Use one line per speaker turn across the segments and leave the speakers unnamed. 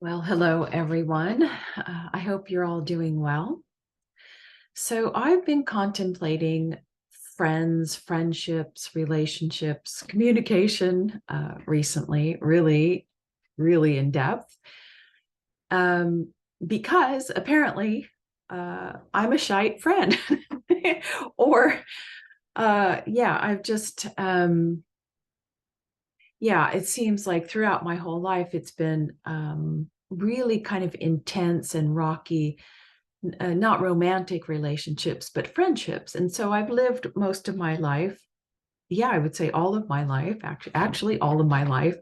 Well, hello, everyone. I hope you're all doing well. So, I've been contemplating friends, friendships, relationships, communication recently, really in depth, um, because apparently I'm a shite friend. or, yeah, yeah, it seems like throughout my whole life, it's been really kind of intense and rocky, not romantic relationships, but friendships. And so I've lived most of my life, yeah, I would say all of my life, actually all of my life,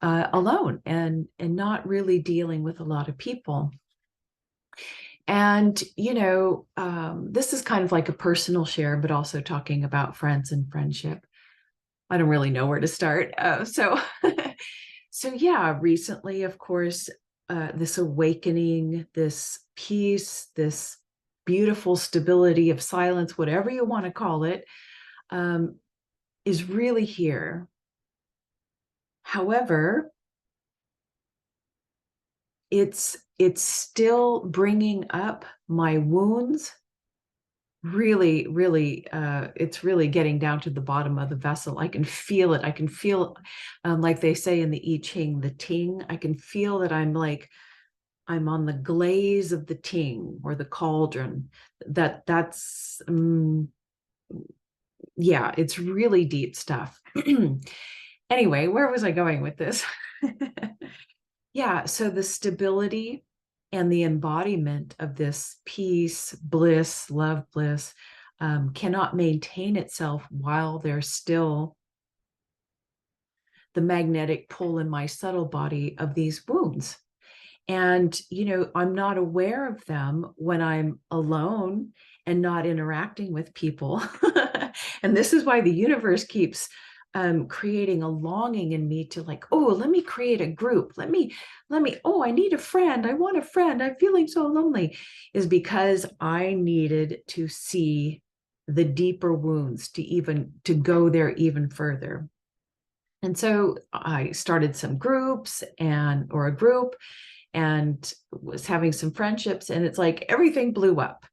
alone and not really dealing with a lot of people. And, this is kind of like a personal share, but also talking about friends and friendship. I don't really know where to start. So yeah, recently, of course, this awakening, this peace, this beautiful stability of silence, whatever you want to call it, um, is really here. However, it's still bringing up my wounds. It's really getting down to the bottom of the vessel. I can feel it. I can feel, like they say in the I Ching, the ting. I can feel that I'm on the glaze of the ting or the cauldron. Yeah, it's really deep stuff. Anyway, where was I going with this? Yeah, so the stability and the embodiment of this peace, bliss, love, bliss, cannot maintain itself while there's still the magnetic pull in my subtle body of these wounds. And, I'm not aware of them when I'm alone and not interacting with people. And this is why the universe keeps creating a longing in me to like, oh, let me create a group. Oh, I need a friend. I want a friend. I'm feeling so lonely, is because I needed to see the deeper wounds to go there even further. And so I started some groups or a group, and was having some friendships, and it's like everything blew up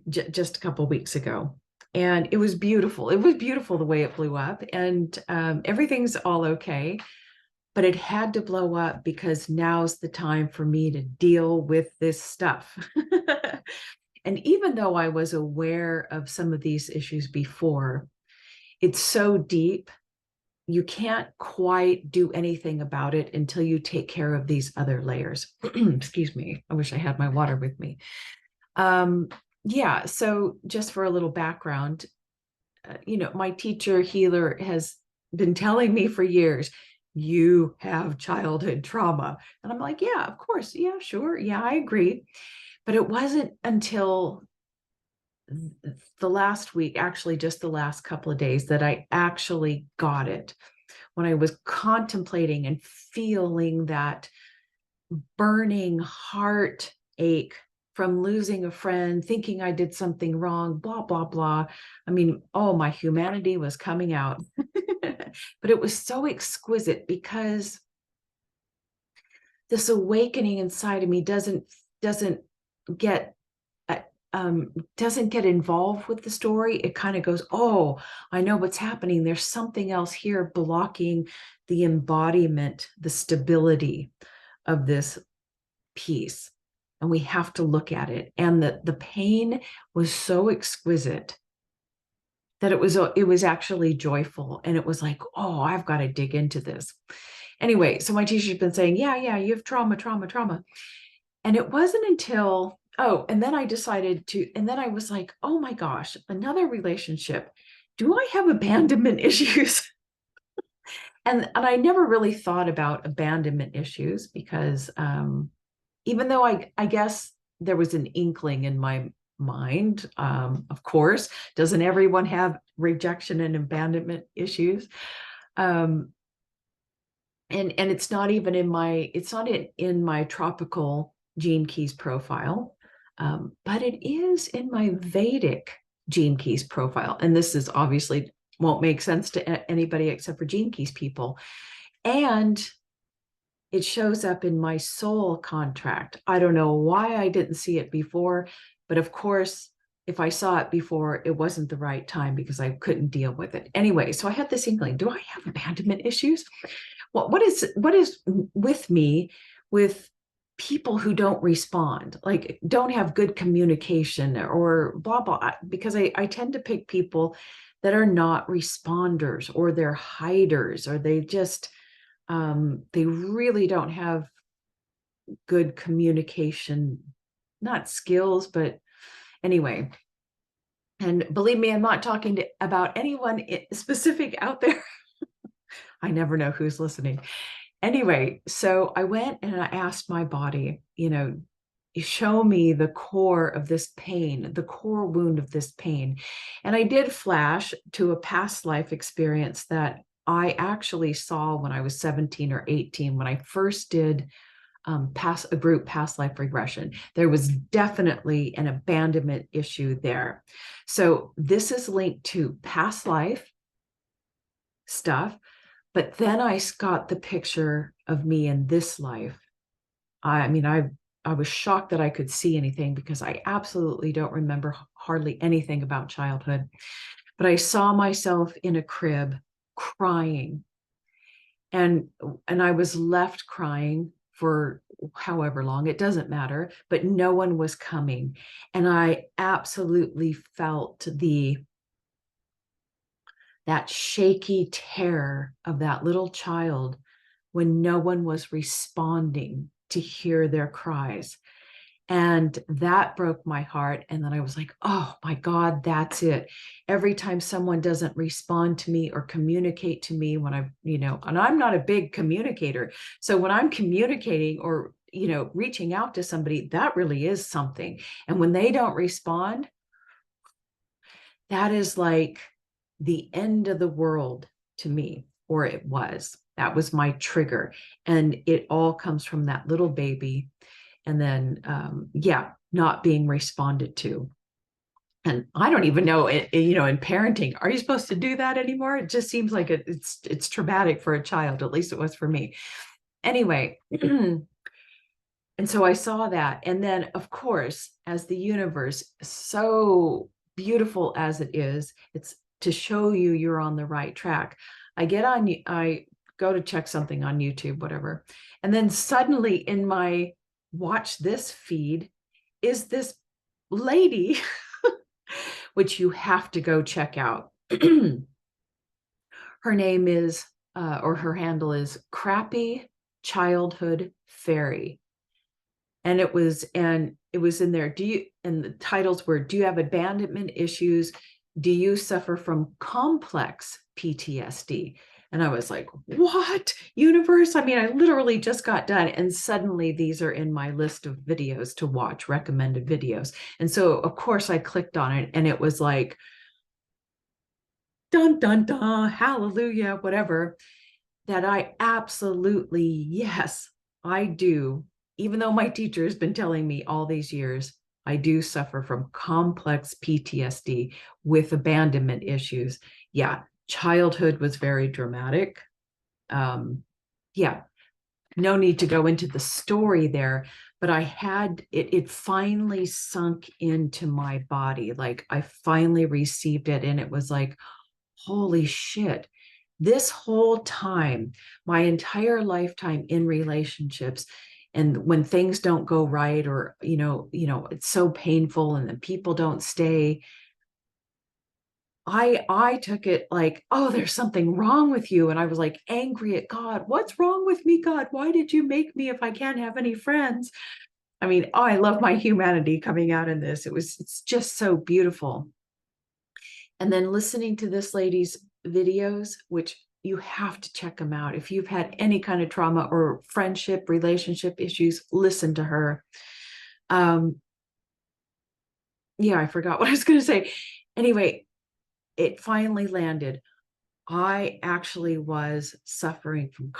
just a couple of weeks ago, and it was beautiful the way it blew up, and everything's all okay, but it had to blow up because now's the time for me to deal with this stuff. And even though I was aware of some of these issues before, it's so deep, you can't quite do anything about it until you take care of these other layers. Excuse me. I wish I had my water with me. Yeah. So just for a little background, my teacher healer has been telling me for years, you have childhood trauma. And I'm like, yeah, of course. Yeah, sure. Yeah, I agree. But it wasn't until the last week, actually just the last couple of days, that I actually got it, when I was contemplating and feeling that burning heartache from losing a friend, thinking I did something wrong, blah, blah, blah. I mean, oh, my humanity was coming out. But it was so exquisite because this awakening inside of me doesn't get uh, doesn't get involved with the story. It kind of goes, oh, I know what's happening. There's something else here blocking the embodiment, the stability of this piece. And we have to look at it. And the pain was so exquisite that it was actually joyful. And it was like, oh, I've got to dig into this. Anyway, so my teacher's been saying, yeah, you have trauma, trauma, trauma. And it wasn't until, and then I was like, oh my gosh, another relationship. Do I have abandonment issues? And I never really thought about abandonment issues because even though I guess there was an inkling in my mind, of course, doesn't everyone have rejection and abandonment issues? Um, and it's not in my tropical gene keys profile, but it is in my Vedic gene keys profile. And this is obviously won't make sense to anybody except for gene keys people. And it shows up in my soul contract. I don't know why I didn't see it before, but of course, if I saw it before, it wasn't the right time because I couldn't deal with it. Anyway, so I had this inkling, do I have abandonment issues? What is with me with people who don't respond, like don't have good communication or blah blah, because I tend to pick people that are not responders, or they're hiders, or they really don't have good communication, not skills, but anyway. And believe me, I'm not talking about anyone specific out there. I never know who's listening. Anyway, so I went and I asked my body, show me the core of this pain, the core wound of this pain. And I did flash to a past life experience that I actually saw when I was 17 or 18, when I first did a group past life regression. There was definitely an abandonment issue there. So this is linked to past life stuff. But then I got the picture of me in this life. I mean, I was shocked that I could see anything because I absolutely don't remember hardly anything about childhood. But I saw myself in a crib crying, and I was left crying for however long, it doesn't matter, but no one was coming. And I absolutely felt that shaky terror of that little child when no one was responding to hear their cries. And that broke my heart. And then I was like, oh my God, that's it. Every time someone doesn't respond to me or communicate to me when and I'm not a big communicator. So when I'm communicating or, reaching out to somebody, that really is something. And when they don't respond, that is like the end of the world to me, or it was. That was my trigger. And it all comes from that little baby. And then, not being responded to. And I don't even know, in parenting, are you supposed to do that anymore? It just seems like it's traumatic for a child. At least it was for me. Anyway, and so I saw that. And then, of course, as the universe, so beautiful as it is, it's to show you you're on the right track. I go to check something on YouTube, whatever. And then suddenly in my watch this feed is this lady, which you have to go check out. Her name is, or her handle is Crappy Childhood Fairy. And it was in there. And the titles were, do you have abandonment issues? Do you suffer from complex PTSD? And I was like, what, universe? I mean, I literally just got done. And suddenly these are in my list of videos to watch, recommended videos. And so, of course, I clicked on it and it was like, dun, dun, dun, hallelujah, whatever, that I absolutely, yes, I do. Even though my teacher has been telling me all these years, I do suffer from complex PTSD with abandonment issues. Yeah, childhood was very dramatic. No need to go into the story there, but I had it finally sunk into my body. Like I finally received it, and it was like, holy shit. This whole time, my entire lifetime in relationships, and when things don't go right, or it's so painful and then people don't stay, I took it like, oh, there's something wrong with you. And I was like angry at God. What's wrong with me, God? Why did you make me if I can't have any friends? I mean, I love my humanity coming out in this. It's just so beautiful. And then listening to this lady's videos, which you have to check them out. If you've had any kind of trauma or friendship, relationship issues, listen to her. I forgot what I was going to say. Anyway, it finally landed. I actually was suffering from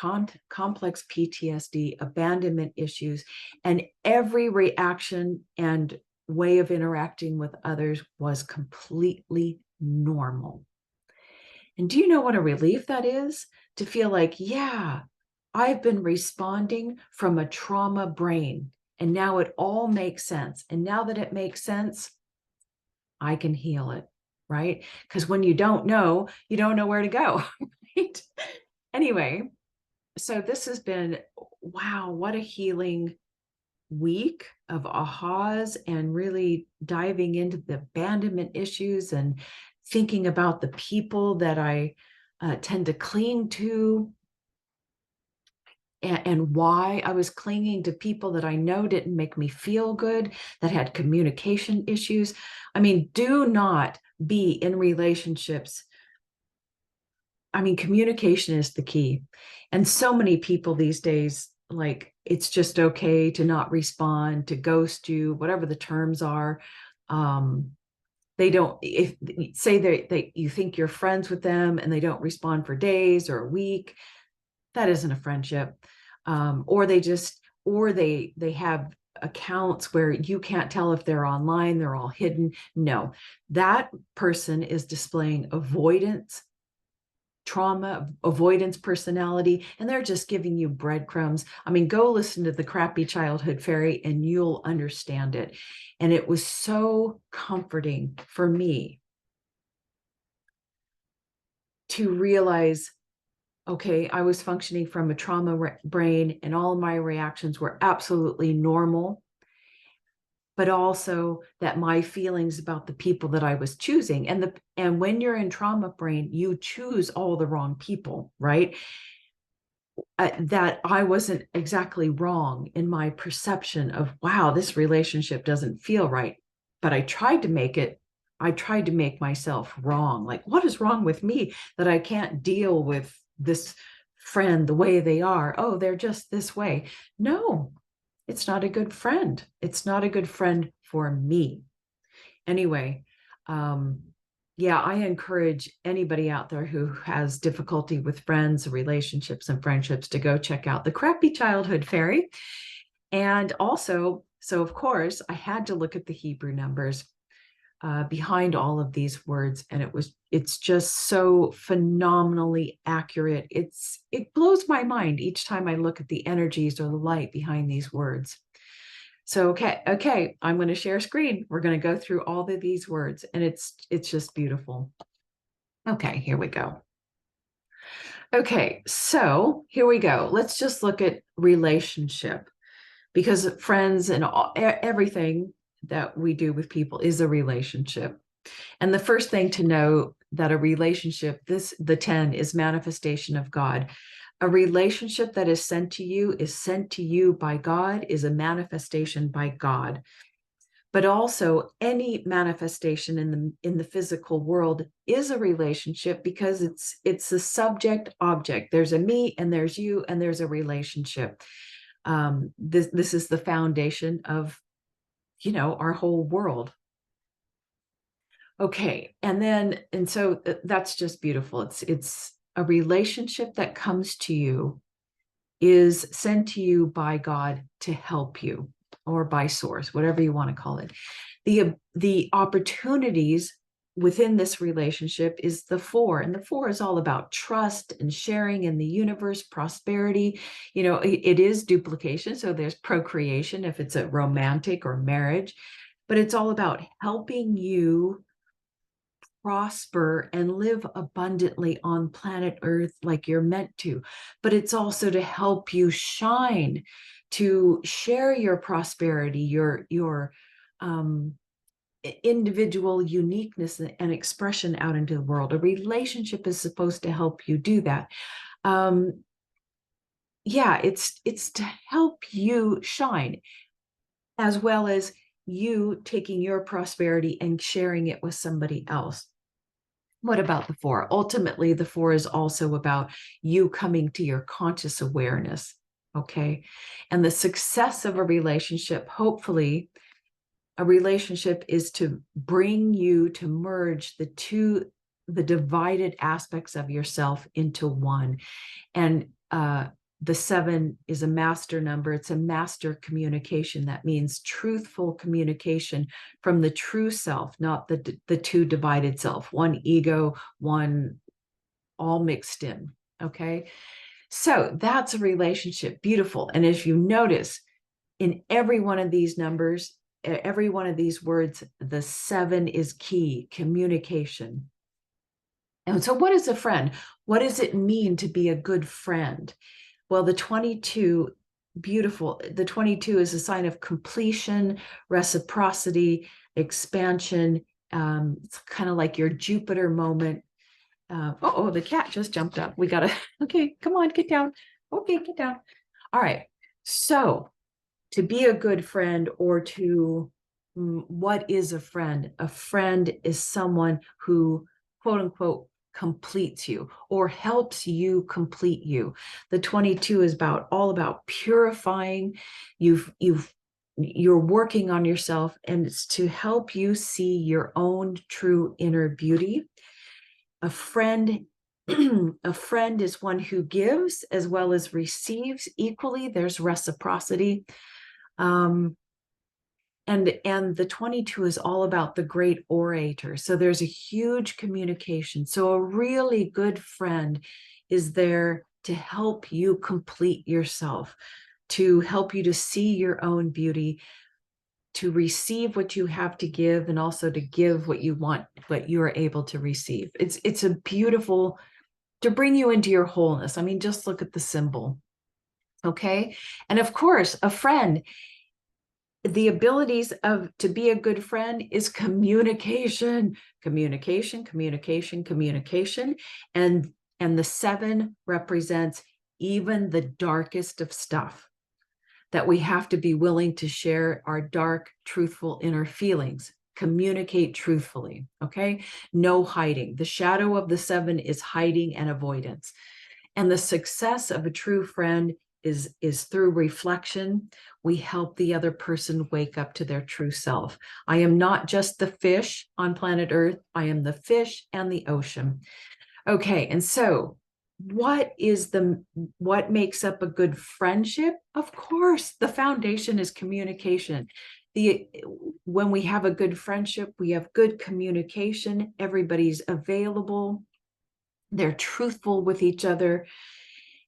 complex PTSD, abandonment issues, and every reaction and way of interacting with others was completely normal. And do you know what a relief that is? To feel like, yeah, I've been responding from a trauma brain, and now it all makes sense. And now that it makes sense, I can heal it, right? Because when you don't know where to go, right? Anyway, so this has been, wow, what a healing week of ahas and really diving into the abandonment issues and thinking about the people that I tend to cling to, and why I was clinging to people that I know didn't make me feel good, that had communication issues. I mean, do not be in relationships. I mean, communication is the key. And so many people these days, like, it's just okay to not respond, to ghost you, whatever the terms are. They don't, if say they you think you're friends with them and they don't respond for days or a week, that isn't a friendship. Or they have accounts where you can't tell if they're online, they're all hidden. No, that person is displaying avoidance, trauma avoidance personality, and they're just giving you breadcrumbs. I mean, go listen to the Crappy Childhood Fairy and you'll understand it. And it was so comforting for me to realize, okay, I was functioning from a trauma brain and all of my reactions were absolutely normal, but also that my feelings about the people that I was choosing, and when you're in trauma brain, you choose all the wrong people, right? That I wasn't exactly wrong in my perception of, wow, this relationship doesn't feel right. But I tried to make myself wrong. Like, what is wrong with me that I can't deal with this friend the way they are? Oh, they're just this way. No, it's not a good friend. It's not a good friend for me. Anyway, yeah, I encourage anybody out there who has difficulty with friends, relationships, and friendships to go check out the Crappy Childhood Fairy. And also, so of course, I had to look at the Hebrew numbers behind all of these words, and it's just so phenomenally accurate. It blows my mind each time I look at the energies or the light behind these words. So, okay, I'm going to share screen. We're going to go through all of these words, and it's just beautiful. Okay, here we go. Okay, so here we go. Let's just look at relationship, because friends and everything that we do with people is a relationship. And the first thing to know that a relationship, the 10 is manifestation of God. A relationship that is sent to you by God, is a manifestation by God. But also any manifestation in the physical world is a relationship, because it's a subject object. There's a me and there's you and there's a relationship. This is the foundation of, our whole world. Okay, and so that's just beautiful. It's a relationship that comes to you, is sent to you by God to help you, or by source, whatever you want to call it. The opportunities within this relationship is the 4, and the 4 is all about trust and sharing in the universe, prosperity. It is duplication, so there's procreation if it's a romantic or marriage, but it's all about helping you prosper and live abundantly on planet Earth like you're meant to. But it's also to help you shine, to share your prosperity, your individual uniqueness and expression out into the world. A relationship is supposed to help you do that. Yeah, it's to help you shine, as well as you taking your prosperity and sharing it with somebody else. What about the 4? Ultimately, the 4 is also about you coming to your conscious awareness. Okay. And the success of a relationship, hopefully, a relationship is to bring you to merge the divided aspects of yourself into one. And the 7 is a master number. It's a master communication. That means truthful communication from the true self, not the 2 divided self, one ego, one all mixed in. Okay. So that's a relationship. Beautiful. And as you notice, in every one of these numbers, every one of these words, the 7 is key: communication. And so, what is a friend? What does it mean to be a good friend? Well, the 22, beautiful. The 22 is a sign of completion, reciprocity, expansion. It's kind of like your Jupiter moment. Oh, the cat just jumped up. We gotta, okay, come on, get down. Okay, get down. All right. So, to be a good friend, or to, what is a friend? A friend is someone who, quote unquote, completes you or helps you complete you. The 22 is all about purifying. You're working on yourself, and it's to help you see your own true inner beauty. A friend a friend is one who gives as well as receives equally. There's reciprocity. um, and the 22 is all about the great orator. So there's a huge communication. So a really good friend is there to help you complete yourself, to help you to see your own beauty, to receive what you have to give, and also to give what you want, what you are able to receive. It's a beautiful, to bring you into your wholeness. I mean, just look at the symbol. Okay. And of course, a friend, the abilities of to be a good friend is communication, communication, communication, communication. And the 7 represents even the darkest of stuff, that we have to be willing to share our dark, truthful inner feelings. Communicate truthfully. Okay. No hiding. The shadow of the 7 is hiding and avoidance. And the success of a true friend is through reflection. We help the other person wake up to their true self. I am not just the fish on planet Earth. I am the fish and the ocean. Okay, and so what makes up a good friendship? Of course, the foundation is communication. When we have a good friendship, we have good communication. Everybody's available. They're truthful with each other.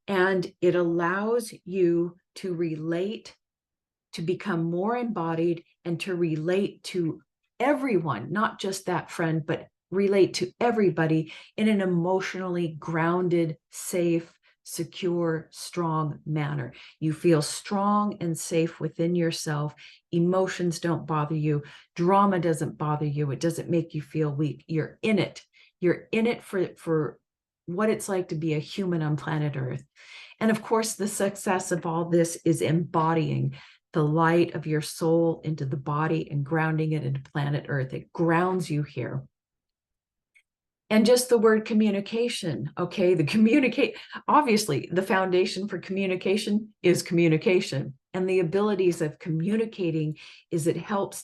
And it allows you to relate, to become more embodied, and to relate to everyone, not just that friend, but relate to everybody in an emotionally grounded, safe, secure, strong manner. You feel strong and safe within yourself. Emotions don't bother you. Drama doesn't bother you. It doesn't make you feel weak. You're in it. You're in it for what it's like to be a human on planet Earth. And of course, the success of all this is embodying the light of your soul into the body and grounding it into planet Earth. It grounds you here. And just the word communication, okay? Obviously, the foundation for communication is communication. And the abilities of communicating is it helps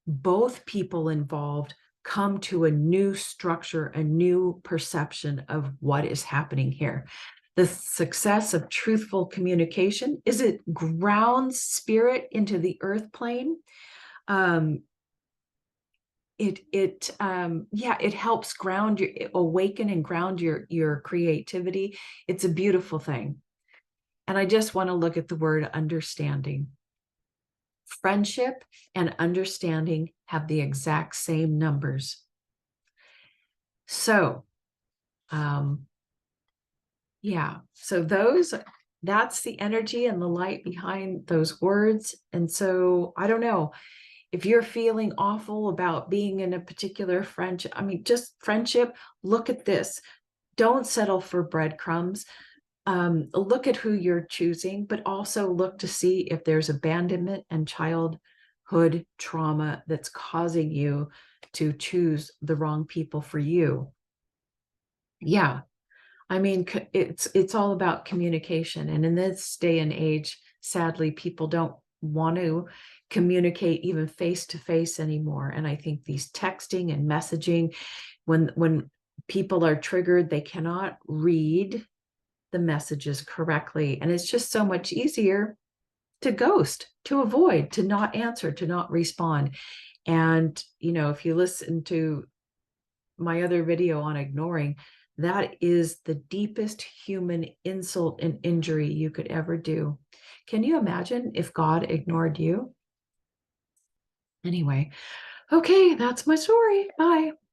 both people involved come to a new structure, a new perception of what is happening here. The success of truthful communication is it grounds spirit into the earth plane. It helps awaken and ground your creativity. It's a beautiful thing. And I just want to look at the word understanding. Friendship and understanding have the exact same numbers. So, so that's the energy and the light behind those words. And so I don't know if you're feeling awful about being in a particular friendship. I mean, just friendship, look at this. Don't settle for breadcrumbs. Look at who you're choosing, but also look to see if there's abandonment and childhood trauma that's causing you to choose the wrong people for you. Yeah, I mean, it's all about communication. And in this day and age, sadly, people don't want to communicate even face to face anymore. And I think these texting and messaging, when people are triggered, they cannot read the messages correctly. And it's just so much easier to ghost, to avoid, to not answer, to not respond. And, if you listen to my other video on ignoring, That is the deepest human insult and injury you could ever do. Can you imagine if God ignored you? Anyway, okay, that's my story. Bye.